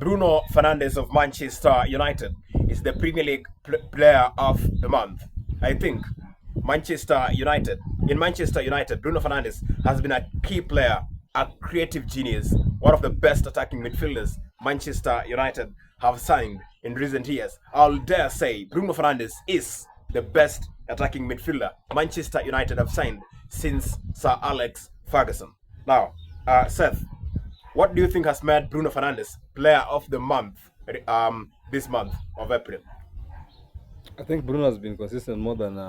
Bruno Fernandes of Manchester United is the Premier League player of the month. I think in Manchester United, Bruno Fernandes has been a key player, a creative genius, one of the best attacking midfielders Manchester United have signed in recent years. I'll dare say Bruno Fernandes is the best attacking midfielder Manchester United have signed since Sir Alex Ferguson. Now, Seth, what do you think has made Bruno Fernandes player of the month this month of April? I think Bruno has been consistent more than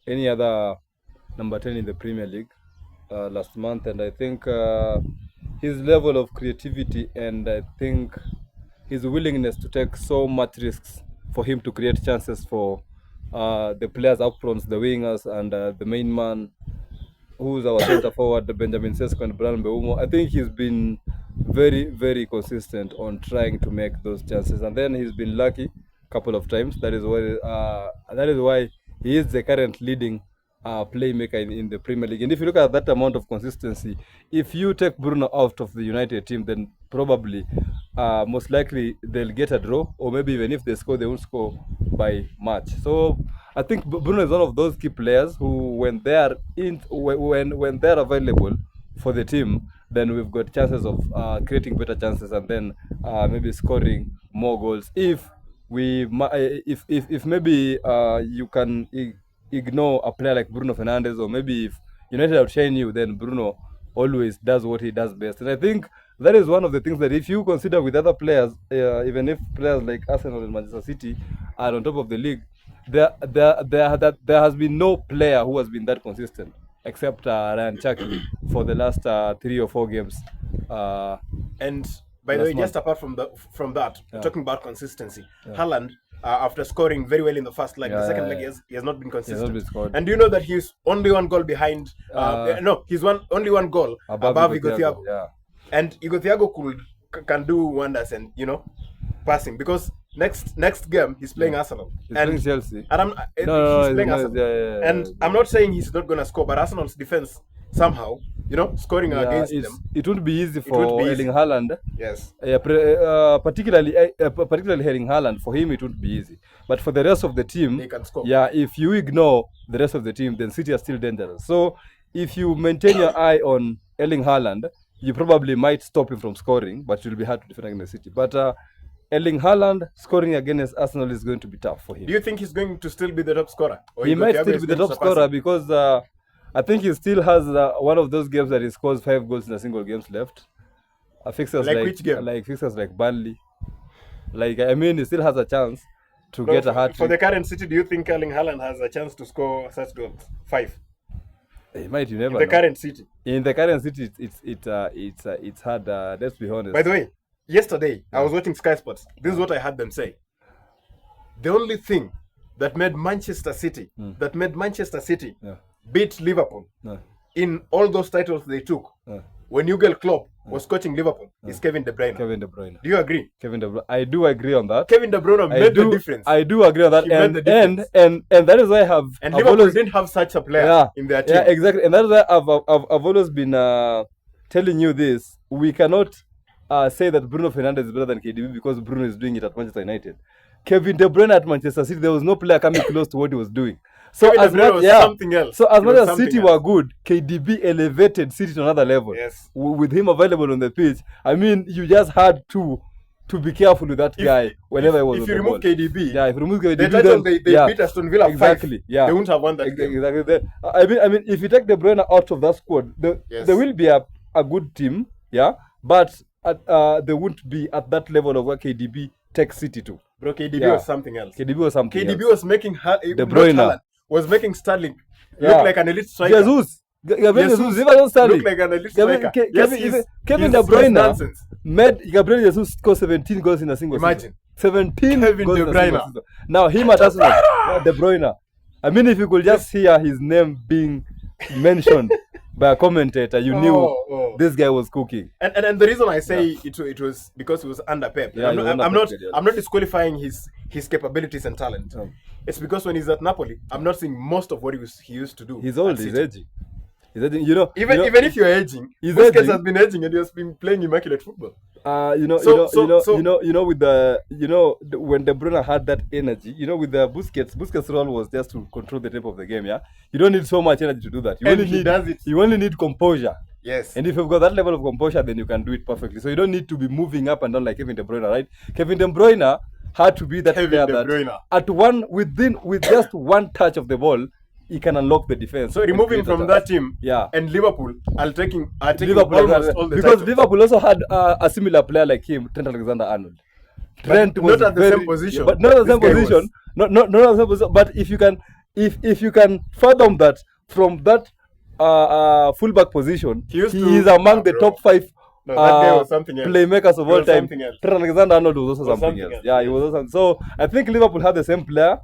any other number 10 in the Premier League last month, and I think his level of creativity and I think his willingness to take so much risks for him to create chances for the players up front, the wingers, and the main man, who's our center forward, Benjamin Sesko and Brian Mbeumo. I think he's been very, very consistent on trying to make those chances, and then he's been lucky a couple of times. That is why he is the current leading playmaker in the Premier League. And if you look at that amount of consistency, if you take Bruno out of the United team, then probably most likely they'll get a draw, or maybe even if they score, they won't score by much. So I think Bruno is one of those key players who, when they are when they're available for the team, then we've got chances of creating better chances and then maybe scoring more goals. If maybe you can ignore a player like Bruno Fernandes, or maybe if United outshine you, then Bruno always does what he does best. And I think that is one of the things that if you consider with other players, even if players like Arsenal and Manchester City are on top of the league, there has been no player who has been that consistent except Ryan Chucky for the last 3 or 4 games. And by the way, just apart from that, talking about consistency, Haaland, after scoring very well in the first leg, the second leg he has not been consistent. And do you know that he's only one goal behind? He's only one goal above Igor Thiago. Yeah. And Igor Thiago can do wonders and pass him, because next game he's playing Arsenal. He's playing Chelsea. And he's playing Arsenal. And I'm not saying he's not gonna score, but Arsenal's defense somehow, scoring against them. It won't be easy for Erling Haaland. Yes. Particularly Erling Haaland, for him it won't be easy. But for the rest of the team, they can score. Yeah, if you ignore the rest of the team, then City are still dangerous. So if you maintain your eye on Erling Haaland, you probably might stop him from scoring, but it will be hard to defend against City. But Erling Haaland scoring against Arsenal is going to be tough for him. Do you think he's going to still be the top scorer? Or he might still be the top scorer because I think he still has one of those games that he scores 5 goals in a single game left. Fixtures like which game? Like fixtures like Burnley. He still has a chance to get a hat-trick. For the current City, do you think Erling Haaland has a chance to score such goals? 5? He might, you never know. In the current City. In the current City, it's hard. Let's be honest. By the way, yesterday I was watching Sky Sports. This is what I heard them say. The only thing that made Manchester City beat Liverpool in all those titles they took when Jurgen Klopp was coaching Liverpool is Kevin De Bruyne. Do you agree? Kevin De Bruyne. I do agree on that. Kevin De Bruyne made the difference. I do agree on that. And that is why Liverpool didn't have such a player in their team. Yeah, exactly. And that is why I've always been telling you this. We cannot say that Bruno Fernandes is better than KDB because Bruno is doing it at Manchester United. Kevin De Bruyne at Manchester City, there was no player coming close to what he was doing. So as much as City were good, KDB elevated City to another level. Yes. With him available on the pitch, I mean, you just had to be careful with that guy whenever he was on the ball. If you remove KDB, if you remove KDB, the title they beat Aston Villa 5. They wouldn't have won that game. Exactly. I mean, if you take De Bruyne out of that squad, there will be a good team, but they won't be at that level of where KDB takes City to. Bro, KDB was something else. KDB was making De Bruyne was making Sterling look like an elite striker. Jesus look like an elite striker. Kevin De Bruyne made Gabriel Jesus score 17 goals in a single season. 17 Kevin goals De in a Bruyne. single season. Now him at Arsenal, De Bruyne. I mean, if you could just hear his name being mentioned by a commentator, you knew this guy was cooking. And the reason I say it was because he was under Pep. Yeah, I'm not disqualifying his capabilities and talent. It's because when he's at Napoli, I'm not seeing most of what he used to do. He's old. He's edgy. He's edging. You know, Even if you're edging, he's Busquets edging. has been edging and he has been playing immaculate football. When De Bruyne had that energy, with the Busquets' role was just to control the tempo of the game. Yeah, you don't need so much energy to do that. You only need composure. Yes. And if you've got that level of composure, then you can do it perfectly. So you don't need to be moving up and down like Kevin De Bruyne, right? Kevin De Bruyne had to be that player that with just one touch of the ball, he can unlock the defense. So remove him from that team. Yeah. And Liverpool, I'll take Liverpool almost all the because titles. Liverpool also had a similar player like him, Trent Alexander-Arnold. Trent was not at the same position. But not at the same position. Not at the same position. But if you can fathom that from that fullback position, he is among the top 5 that guy was something else. Playmakers of all time. Trent Alexander-Arnold was also something else. Else. Yeah, he was also. So I think Liverpool had the same player,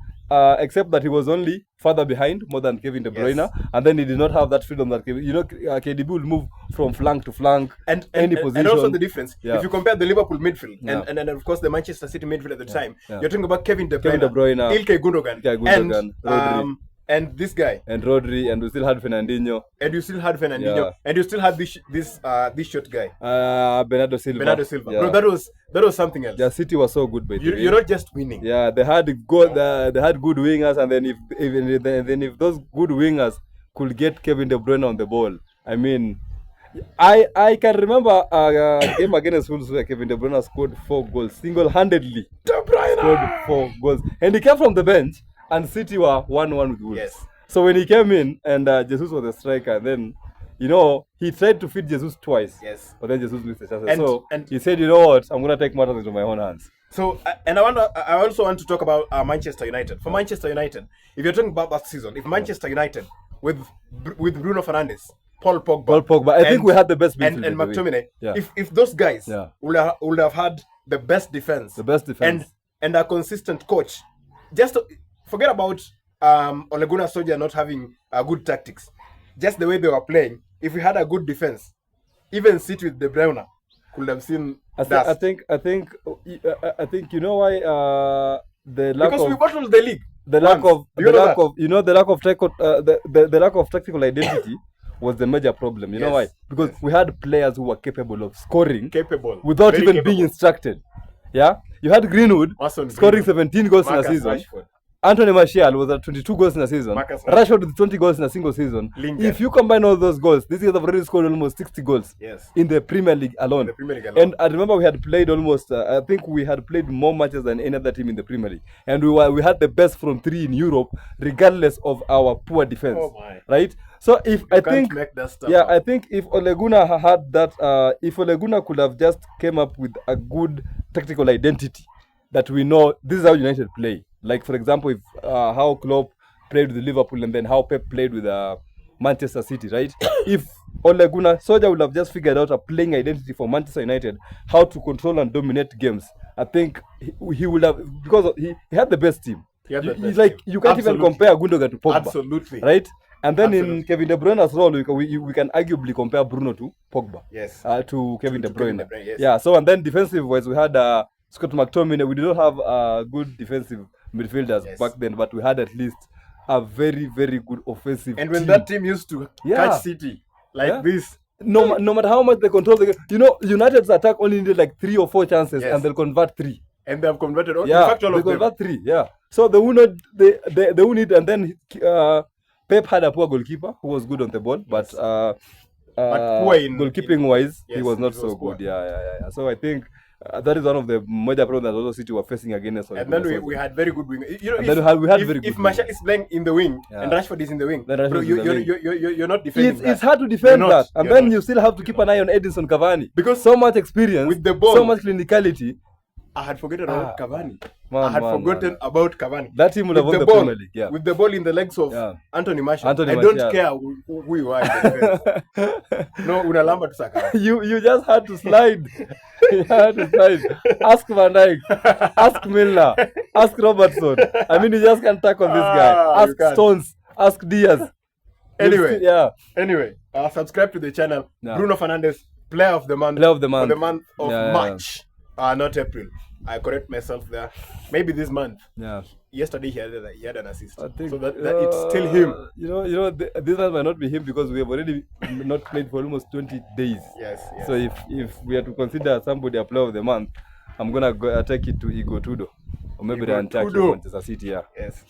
except that he was only further behind more than Kevin De Bruyne, Yes. and then he did not have that freedom that Kevin. KDB will move from flank to flank, and position. And also the difference, Yeah. if you compare the Liverpool midfield Yeah. and of course the Manchester City midfield at the time, Yeah. you're talking about Kevin De Kevin De Bruyne, Ilkay Gundogan, Gundogan, Rodri. And this guy, and Rodri, and we still had Fernandinho, and you still had Fernandinho, Yeah. and you still had this short guy, Bernardo Silva. Yeah. Bro, that was something else. Yeah, City was so good, by the way. You're not just winning. Yeah, they had good wingers, and then if those good wingers could get Kevin De Bruyne on the ball, I mean, I can remember a game against Wolves where Kevin De Bruyne scored 4 goals single-handedly. De Bruyne Scored 4 goals, and he came from the bench, and City were 1-1 with Wolves. Yes. So when he came in, and Jesus was the striker, and then he tried to feed Jesus twice. Yes. But then Jesus missed the chances. And he said, you know what, I'm gonna take matters into my own hands. So, and I also want to talk about Manchester United. For Manchester United, if you're talking about that season, if Manchester United with Bruno Fernandes, Paul Pogba, I think we had the best and midfield, McTominay. Yeah. If those guys Yeah. would have had the best defense, and a consistent coach, just forget about Ole Gunnar Solskjaer not having good tactics. Just the way they were playing, if we had a good defense, even City with De Bruyne could have seen that. I think you know why the lack because of we bottled the league. the lack of tactical identity was the major problem. You know why? Because we had players who were capable of scoring without Very even capable. being instructed. Yeah, you had Greenwood Mason scoring Greenwood. 17 goals Marcus in a season. Rashford. Anthony Martial was at 22 goals in a season. Marcus Rashford with 20 goals in a single season. Lingard. If you combine all those goals, these guys have already scored almost 60 goals Yes. in the Premier League alone. And I remember we had played almost, I think we had played more matches than any other team in the Premier League. And we had the best front three in Europe, regardless of our poor defense. Oh my. Right? So I think if Ole Gunnar had that, if Ole Gunnar could have just came up with a good tactical identity that we know this is how United play. Like, for example, if how Klopp played with Liverpool and then how Pep played with Manchester City, right? If Ole Gunnar Solskjaer would have just figured out a playing identity for Manchester United, how to control and dominate games, I think he would have, because he had the best team. You can't even compare Gundogan to Pogba. Absolutely. Right? And then in Kevin De Bruyne's role, we can arguably compare Bruno to Pogba. Yes. To Kevin De Bruyne. Yes. Yeah. So, and then defensive-wise, we had Scott McTominay. We did not have good defensive midfielders back then, but we had at least a very, very good offensive And when team. that team used to catch City this, no matter how much they control the game, United's attack only needed like 3 or 4 chances, and they'll convert 3. And they have converted all, Yeah, in fact, all they of them. convert 3. Yeah. So they will not. They will need, and then Pep had a poor goalkeeper who was good on the ball, but poor in goalkeeping wise, he yes, was not he so was poor. good. Yeah. So I think that is one of the major problems that also City were facing against. And then we had very good wingers. If Martial is playing in the wing and Rashford is in the wing, Then bro, Rashford is in the you're not defending that. It's hard to defend You're that, not. and You're then not. you still have to keep an eye on Edinson Cavani Because so much experience with the ball, so much clinicality. I had forgotten about Cavani. Man, I had forgotten about Cavani. That team would have won the ball, Premier League. Yeah. With the ball in the legs of Anthony Martial. I don't care who you are in the defense. No, unalamba to Saka. You just had to slide. You had to slide. Ask Van Dijk. Ask Milner. Ask Robertson. I mean, you just can't tackle this guy. Ask Stones. Ask Diaz. Anyway, subscribe to the channel. Yeah. Bruno Fernandes, Player of the Month. Player of the Month. For the month of March. Not April. I correct myself there. Maybe this month. Yeah. Yesterday he had an assist. I think So that it's still him. This one might not be him because we have already not played for almost 20 days. Yes. So if we are to consider somebody a player of the month, I'm gonna take it to Igor Tudor, or maybe the Antaki Manchester City. Yeah. Yes.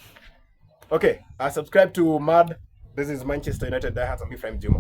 Okay. Subscribe to Mad. This is Manchester United Diehards. I'm Ephraim Juma.